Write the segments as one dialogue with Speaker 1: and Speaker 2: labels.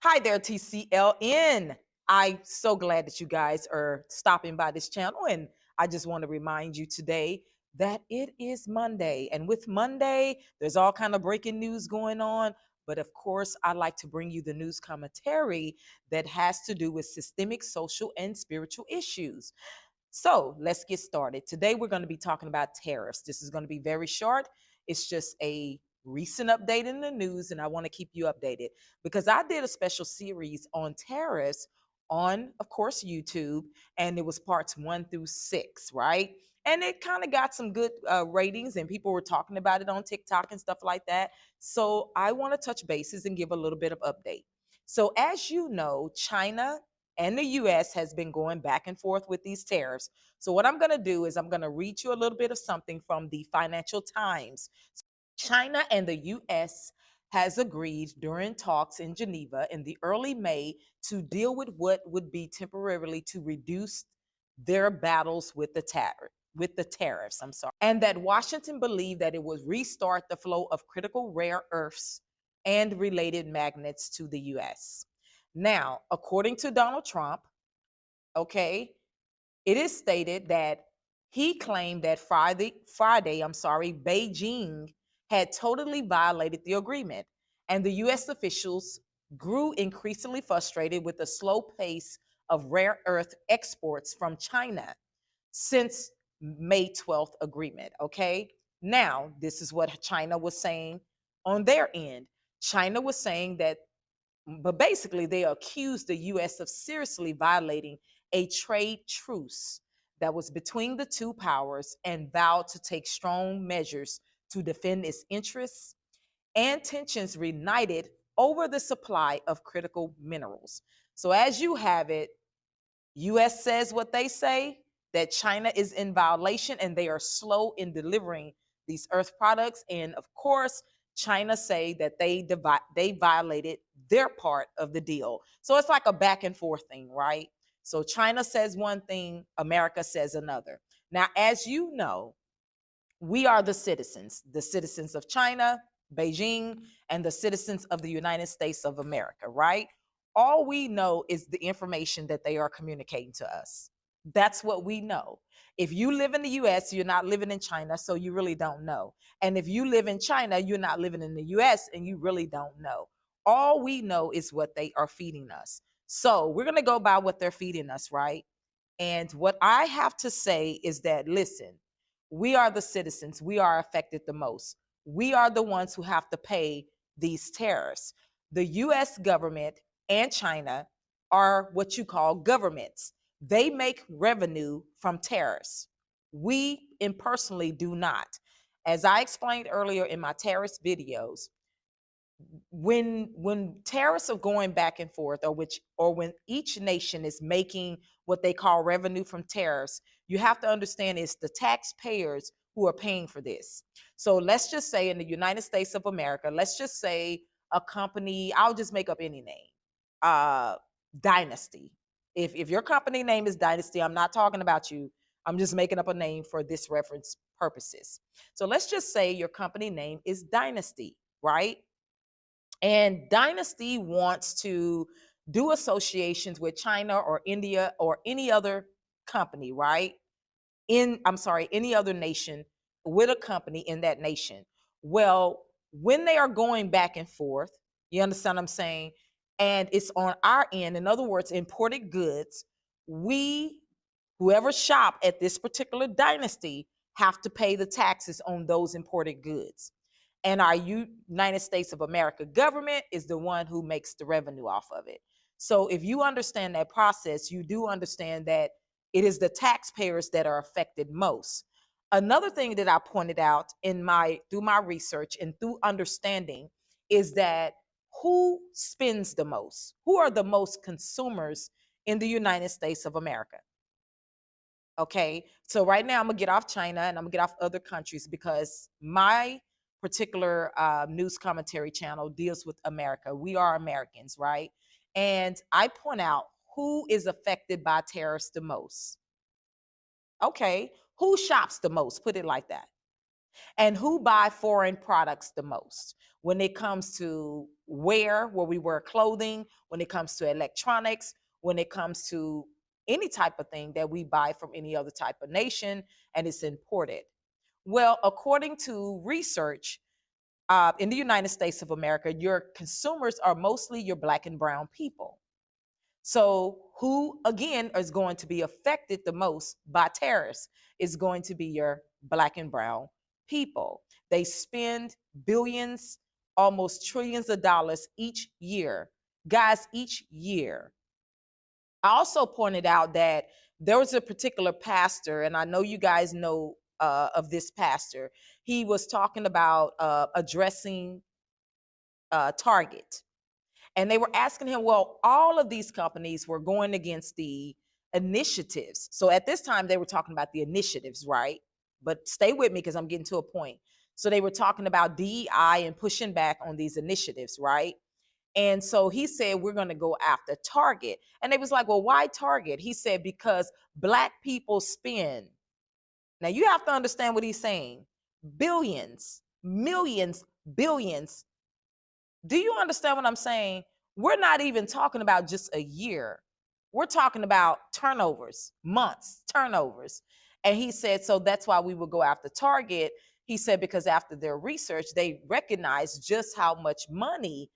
Speaker 1: Hi there, TCLN. I'm so glad that you guys are stopping by this channel. And I just want to remind you today that it is Monday. And with Monday, there's all kind of breaking news going on. But of course, I like to bring you the news commentary that has to do with systemic, social, and spiritual issues. So let's get started. Today, we're going to be talking about tariffs. This is going to be very short. It's just a recent update in the news, and I want to keep you updated because I did a special series on tariffs on, of course, YouTube, and it was parts 1 through 6, right? And it kind of got some good ratings, and people were talking about it on TikTok and stuff like that. So I want to touch bases and give a little bit of update. So, as you know, China and the US has been going back and forth with these tariffs. So what I'm going to do is I'm going to read you a little bit of something from the Financial Times. China and the US has agreed during talks in Geneva in the early May to deal with what would be temporarily to reduce their battles with the tariffs, I'm sorry. And that Washington believed that it would restart the flow of critical rare earths and related magnets to the US. Now, according to Donald Trump, okay, it is stated that he claimed that Beijing had totally violated the agreement, and the U.S. officials grew increasingly frustrated with the slow pace of rare earth exports from China since May 12th agreement. Okay, now this is what China was saying on their end. China was saying that but basically, they accused the U.S. of seriously violating a trade truce that was between the two powers and vowed to take strong measures to defend its interests, and tensions reignited over the supply of critical minerals. So, as you have it, US says what they say, that China is in violation and they are slow in delivering these earth products. And of course, China say that they violated their part of the deal. So it's like a back and forth thing, right? So China says one thing, America says another. Now, as you know, we are the citizens of China, Beijing, and the citizens of the United States of America, right? All we know is the information that they are communicating to us. That's what we know. If you live in the US, you're not living in China, so you really don't know. And if you live in China, you're not living in the US and you really don't know. All we know is what they are feeding us. So we're going to go by what they're feeding us, right? And what I have to say is that, listen, we are the citizens, we are affected the most. We are the ones who have to pay these tariffs. The US government and China are what you call governments. They make revenue from tariffs. We impersonally do not. As I explained earlier in my tariffs videos, when tariffs are going back and forth, or when each nation is making what they call revenue from tariffs, you have to understand it's the taxpayers who are paying for this. So let's just say in the United States of America, let's just say a company, I'll just make up any name, uh Dynasty. If your company name is Dynasty, I'm not talking about you, I'm just making up a name for this reference purposes. So let's just say your company name is Dynasty, right? And Dynasty wants to do associations with China or India or any other company, right? I'm sorry, any other nation with a company in that nation. Well, when they are going back and forth, you understand what I'm saying? And it's on our end, in other words, imported goods, we, whoever shop at this particular dynasty, have to pay the taxes on those imported goods. And our United States of America government is the one who makes the revenue off of it. So if you understand that process, you do understand that it is the taxpayers that are affected most. Another thing that I pointed out in my through my research and through understanding is that who spends the most? Who are the most consumers in the United States of America? Okay, so right now I'm gonna get off China and I'm gonna get off other countries because my particular news commentary channel deals with America. We are Americans, right? And I point out who is affected by tariffs the most. Okay, who shops the most? Put it like that. And who buy foreign products the most? When it comes to where we wear clothing, when it comes to electronics, when it comes to any type of thing that we buy from any other type of nation and it's imported. Well, according to research, in the United States of America, your consumers are mostly your black and brown people. So, who again is going to be affected the most by tariffs is going to be your black and brown people. They spend billions, almost trillions of dollars each year. Guys, each year. I also pointed out that there was a particular pastor, and I know you guys know of this pastor. He was talking about addressing Target, and they were asking him, well, all of these companies were going against the initiatives. So at this time, they were talking about the initiatives, right? But stay with me because I'm getting to a point. So they were talking about DEI and pushing back on these initiatives, right? And so he said, we're going to go after Target. And they was like, well, why Target? He said, because black people spend. Now you have to understand what he's saying. Billions, millions, billions. Do you understand what I'm saying? We're not even talking about just a year. We're talking about turnovers, months, turnovers. And he said, so that's why we would go after Target. He said, because after their research, they recognized just how much money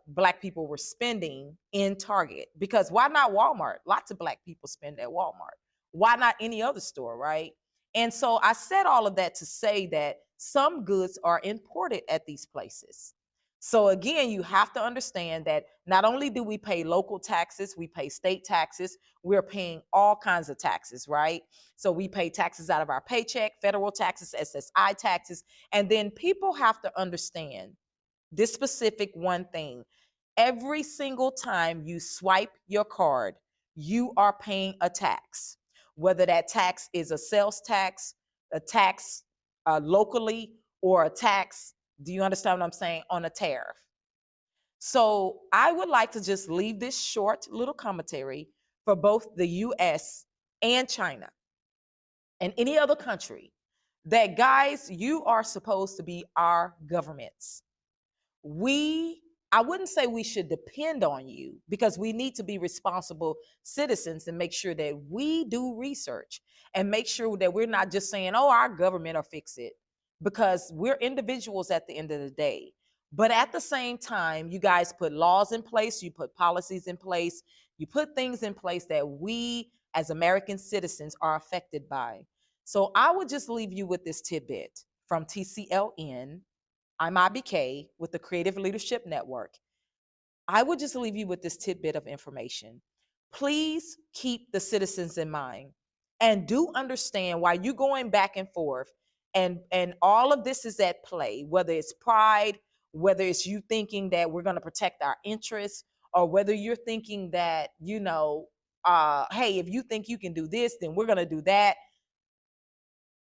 Speaker 1: black people were spending in Target. Because why not Walmart? Lots of black people spend at Walmart. Why not any other store, right? And so I said all of that to say that some goods are imported at these places. So again, you have to understand that not only do we pay local taxes, we pay state taxes, we're paying all kinds of taxes, right? So we pay taxes out of our paycheck, federal taxes, SSI taxes, and then people have to understand this specific one thing. Every single time you swipe your card, you are paying a tax, whether that tax is a sales tax, a tax locally, or a tax, do you understand what I'm saying, on a tariff. So I would like to just leave this short little commentary for both the US and China and any other country that, guys, you are supposed to be our governments. We, I wouldn't say we should depend on you, because we need to be responsible citizens and make sure that we do research and make sure that we're not just saying, oh, our government will fix it, because we're individuals at the end of the day. But at the same time, you guys put laws in place, you put policies in place, you put things in place that we as American citizens are affected by. So I would just leave you with this tidbit from TCLN. I'm IBK with the Creative Leadership Network. I would just leave you with this tidbit of information. Please keep the citizens in mind and do understand why you're going back and forth, and all of this is at play, whether it's pride, whether it's you thinking that we're going to protect our interests, or whether you're thinking that, hey, if you think you can do this, then we're going to do that.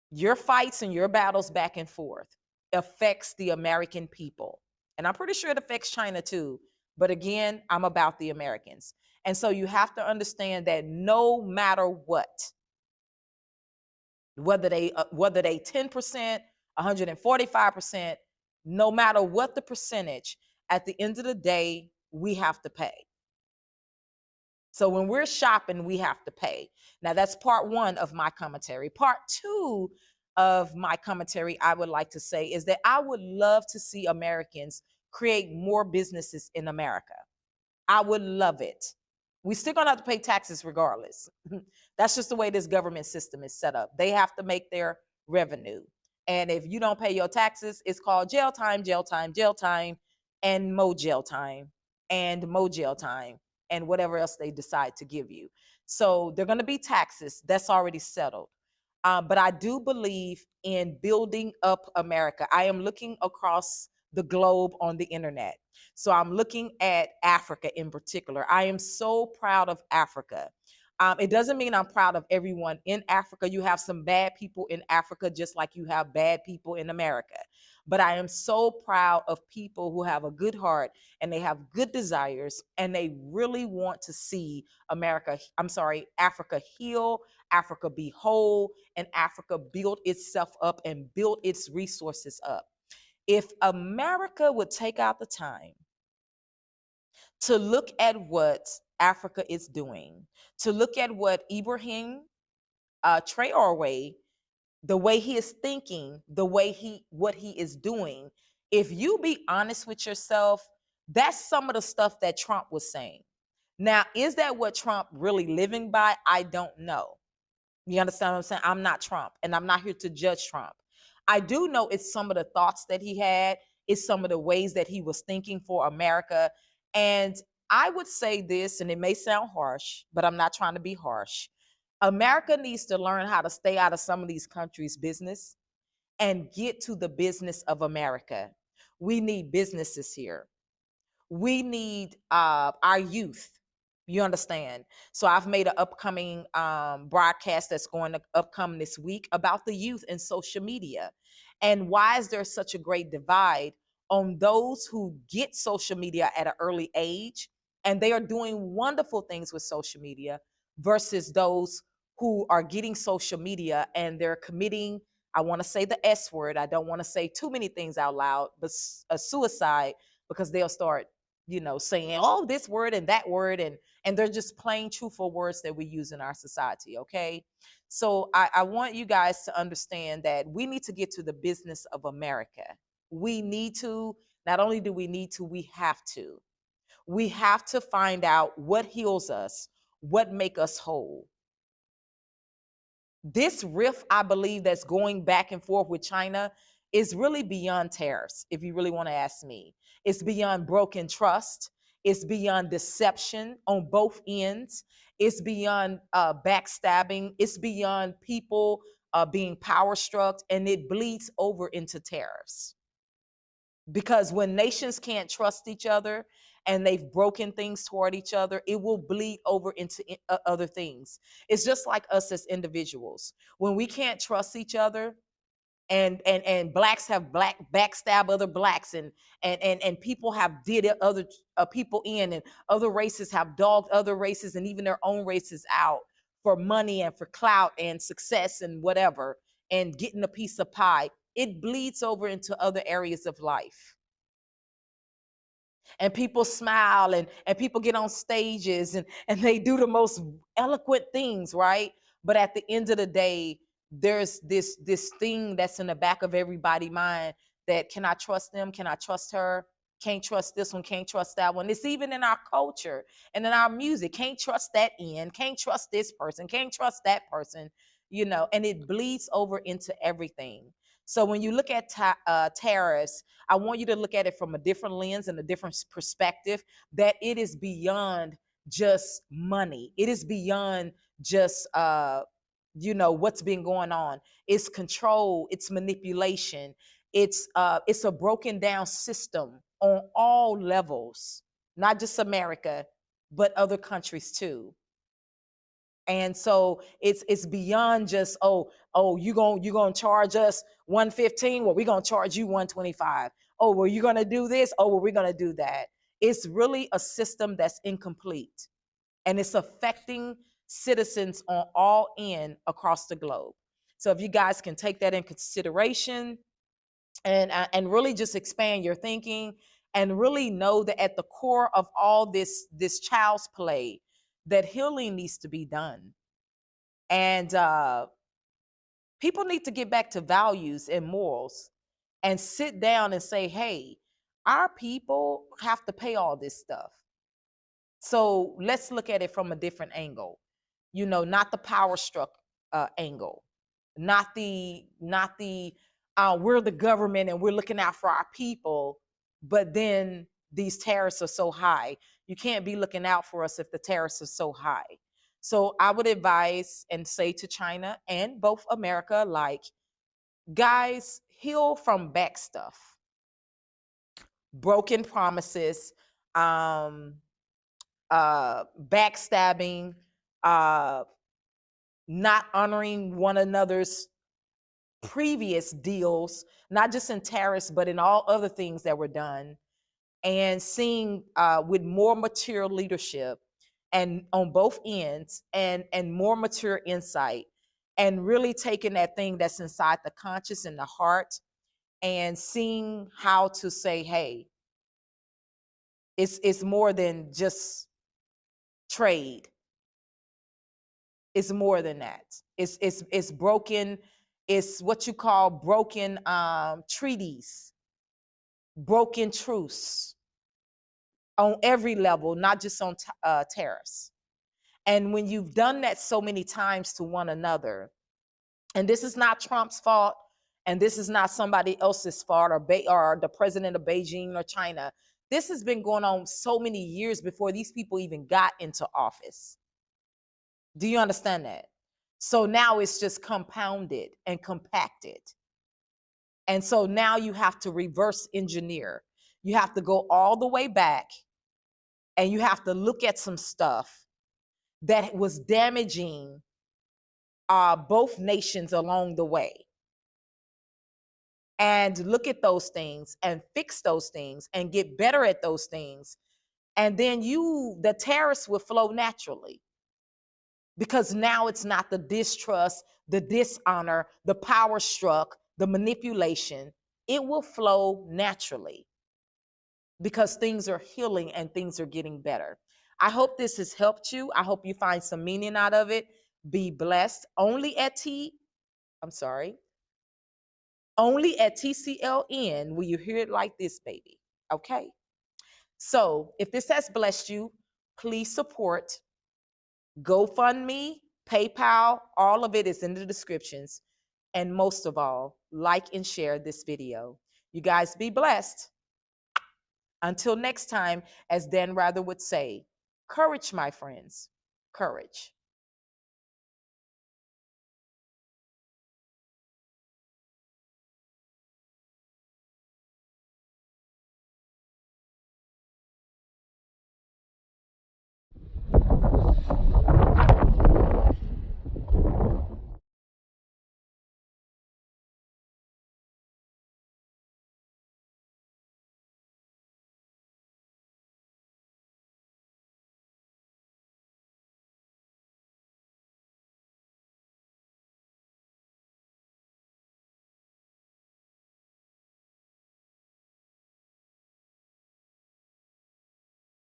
Speaker 1: Your fights and your battles back and forth affects the American people. And I'm pretty sure it affects China too. But again, I'm about the Americans. And so you have to understand that no matter what, whether they 10%, 145%, no matter what the percentage, at the end of the day, we have to pay. So when we're shopping, we have to pay. Now, that's part one of my commentary. Part two of my commentary, I would like to say, is that I would love to see Americans create more businesses in America. I would love it. We still gonna have to pay taxes regardless. That's just the way this government system is set up. They have to make their revenue. And if you don't pay your taxes, it's called jail time, jail time, jail time, and more jail time, and more jail time, and whatever else they decide to give you. So they're gonna be taxes. That's already settled. But I do believe in building up America. I am looking across the globe on the internet. So I'm looking at Africa in particular. I am so proud of Africa. It doesn't mean I'm proud of everyone in Africa. You have some bad people in Africa, just like you have bad people in America. But I am so proud of people who have a good heart and they have good desires and they really want to see Africa heal, Africa be whole, and Africa build itself up and build its resources up. If America would take out the time to look at what Africa is doing, to look at what Ibrahim Traore, the way he is thinking, the way what he is doing, if you be honest with yourself, that's some of the stuff that Trump was saying. Now, is that what Trump really living by? I don't know. You understand what I'm saying? I'm not Trump, and I'm not here to judge Trump. I do know it's some of the thoughts that he had, it's some of the ways that he was thinking for America. And I would say this, and it may sound harsh, but I'm not trying to be harsh. America needs to learn how to stay out of some of these countries' business and get to the business of America. We need businesses here. We need our youth. You understand? So I've made an upcoming broadcast that's going to upcome this week about the youth and social media, and why is there such a great divide on those who get social media at an early age and they are doing wonderful things with social media versus those who are getting social media and they're committing, I want to say the S word, I don't want to say too many things out loud, but a suicide, because they'll start, saying, oh, this word and that word, and they're just plain truthful words that we use in our society. Okay. So I want you guys to understand that we need to get to the business of America. We need to, not only do we need to, we have to find out what heals us, what make us whole. This rift, I believe, that's going back and forth with China is really beyond tariffs, if you really want to ask me. It's beyond broken trust. It's beyond deception on both ends. It's beyond backstabbing. It's beyond people being power struck, and it bleeds over into tariffs. Because when nations can't trust each other and they've broken things toward each other, it will bleed over into other things. It's just like us as individuals. When we can't trust each other, and blacks have black backstab other blacks, and people have did other people in, and other races have dogged other races and even their own races out for money and for clout and success and whatever, and getting a piece of pie, it bleeds over into other areas of life. And people smile, and people get on stages, and they do the most eloquent things, right? But at the end of the day, there's this thing that's in the back of everybody's mind, that can I trust them? Can I trust her? Can't trust this one, can't trust that one. It's even in our culture and in our music. Can't trust that end, can't trust this person, can't trust that person, and it bleeds over into everything. So when you look at tariffs, I want you to look at it from a different lens and a different perspective, that it is beyond just money. It is beyond just what's been going on. It's control, it's manipulation, it's a broken down system on all levels, not just America, but other countries too. And so it's beyond just, oh, you gonna charge us 115, well, we're gonna charge you 125. Oh, well, you're gonna do this, oh, well, we're gonna do that. It's really a system that's incomplete, and it's affecting citizens on all end across the globe. So if you guys can take that in consideration, and really just expand your thinking, and really know that at the core of all this child's play, that healing needs to be done. And people need to get back to values and morals, and sit down and say, hey, our people have to pay all this stuff. So let's look at it from a different angle, not the power struck angle, not the we're the government and we're looking out for our people, but then these tariffs are so high. You can't be looking out for us if the tariffs are so high. So I would advise and say to China and both America, like, guys, heal from back stuff, broken promises, um, backstabbing, uh, not honoring one another's previous deals, not just in tariffs, but in all other things that were done, and seeing with more material leadership and on both ends, and more mature insight, and really taking that thing that's inside the conscious and the heart, and seeing how to say, hey, it's more than just trade. It's more than that. It's broken. It's what you call broken treaties, broken truce on every level, not just on tariffs. And when you've done that so many times to one another, and this is not Trump's fault, and this is not somebody else's fault, or the president of Beijing or China. This has been going on so many years before these people even got into office. Do you understand that? So now it's just compounded and compacted. And so now you have to reverse engineer. You have to go all the way back, and you have to look at some stuff that was damaging both nations along the way, and look at those things and fix those things and get better at those things. And then the tariffs will flow naturally, because now it's not the distrust, the dishonor, the power struck, the manipulation. It will flow naturally because things are healing and things are getting better. I hope this has helped you. I hope you find some meaning out of it. Be blessed. Only at TCLN will you hear it like this, baby. Okay. So if this has blessed you, please support. GoFundMe, PayPal, all of it is in the descriptions. And most of all, like and share this video. You guys be blessed. Until next time, as Dan Rather would say, courage, my friends, courage.